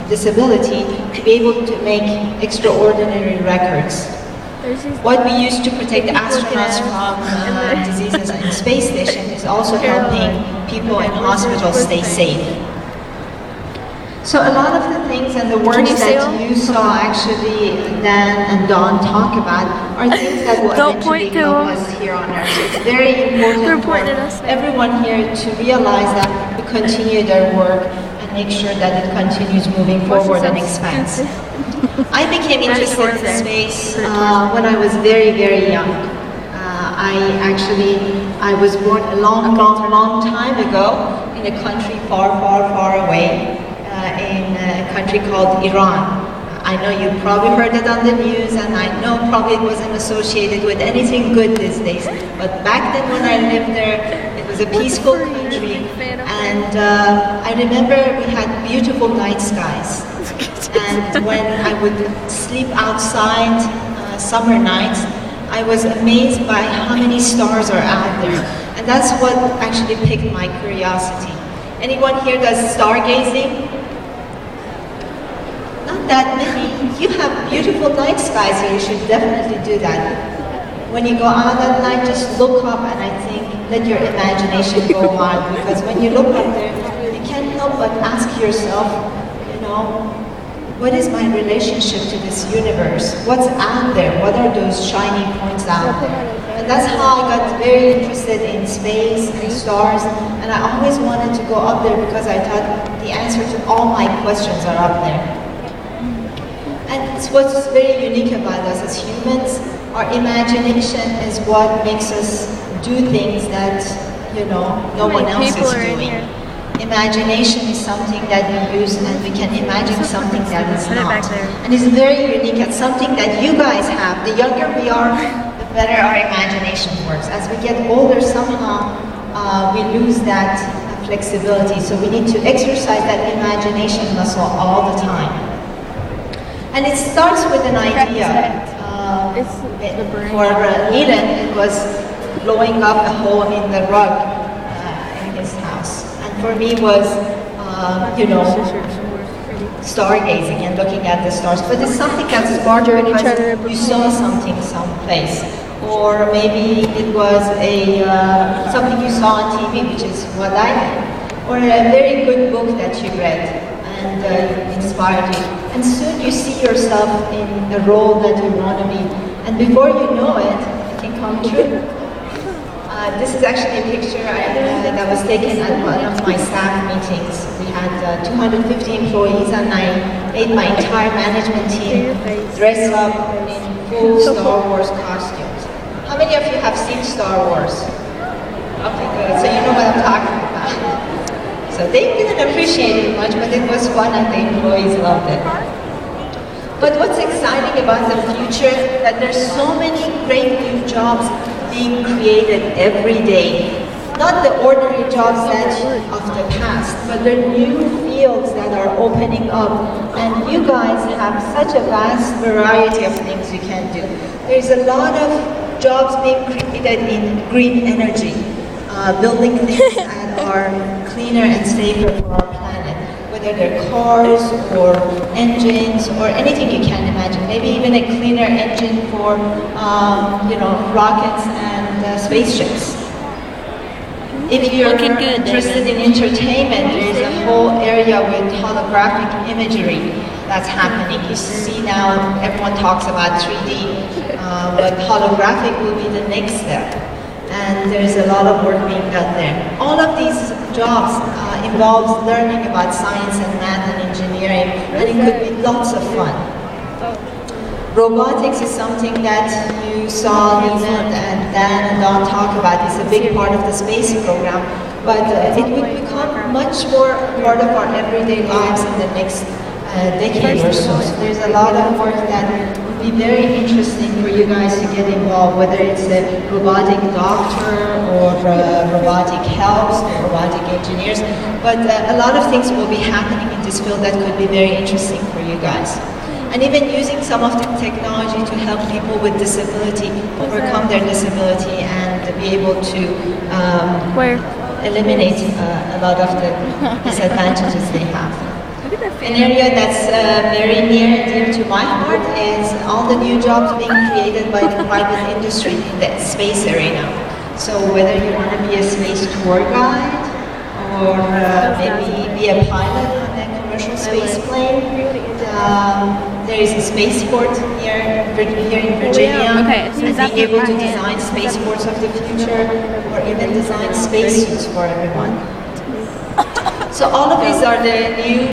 disability to be able to make extraordinary records. What we use to protect astronauts from diseases in space station is also helping people in hospitals stay safe. So a lot of the things and the works that you saw actually Dan and Dawn talk about are things that will eventually help us here on Earth. It's very important for everyone here to realize that, to continue their work and make sure that it continues moving forward and expands. I became interested in space when I was very, very young. I was born a long time ago in a country far, far, far away, in a country called Iran. I know you probably heard it on the news, and I know probably it wasn't associated with anything good these days. But back then when I lived there, it was a peaceful country, and I remember we had beautiful night skies. And when I would sleep outside summer nights, I was amazed by how many stars are out there. And that's what actually piqued my curiosity. Anyone here does stargazing? Not that many. You have beautiful night skies, so you should definitely do that. When you go out at night, just look up, and I think let your imagination go wild, because when you look up there, you can't help but ask yourself, you know, what is my relationship to this universe? What's out there? What are those shiny points out there? And that's how I got very interested in space and stars, and I always wanted to go up there because I thought the answer to all my questions are up there. And it's what's very unique about us as humans. Our imagination is what makes us do things that, you know, no one else is doing. Imagination is something that we use, and we can imagine something that is not. And it's very unique. It's something that you guys have. The younger we are, the better our imagination works. As we get older, somehow we lose that flexibility. So we need to exercise that imagination muscle all the time. And it starts with an idea. For Neelan, it was blowing up a hole in the rug in his house. For me was, you know, stargazing and looking at the stars. But it's something that's larger because you saw something someplace. Or maybe it was something you saw on TV, which is what I did. Or a very good book that you read and inspired you. And soon you see yourself in the role that you want to be. And before you know it, it can come true. This is actually a picture that was taken at one of my staff meetings. We had 250 employees, and I made my entire management team dress up in full Star Wars costumes. How many of you have seen Star Wars? Okay, good. So you know what I'm talking about. So they didn't appreciate it much, but it was fun, and the employees loved it. But what's exciting about the future is that there's so many great new jobs being created every day. Not the ordinary jobs of the past, but the new fields that are opening up. And you guys have such a vast variety of things you can do. There's a lot of jobs being created in green energy, building things that are cleaner and safer for our planet. Whether they're cars or engines or anything you can imagine. Maybe even a cleaner engine for you know, rockets and spaceships. If you're interested in entertainment, there's a whole area with holographic imagery that's happening. You see now everyone talks about 3D, but holographic will be the next step. And there's a lot of work being done there. All of these jobs involves learning about science and math and engineering, and it could be lots of fun. Robotics is something that you saw Nina and Dan and Dawn talk about. It's a big part of the space program, but it would become much more part of our everyday lives in the next decade or so. So there's a lot of work that would be very interesting for you guys to get involved, whether it's a robotic doctor or robotic helps or robotic engineers. But a lot of things will be happening in this field that could be very interesting for you guys. And even using some of the technology to help people with disability overcome their disability and be able to eliminate a lot of the disadvantages they have. An area that's very near and dear to my heart is all the new jobs being created by the private industry in the space arena. So whether you want to be a space tour guide or maybe be a pilot on a commercial space plane, there is a spaceport here in Virginia, and being able to design spaceports of the future or even design spacesuits for everyone. So all of these are the new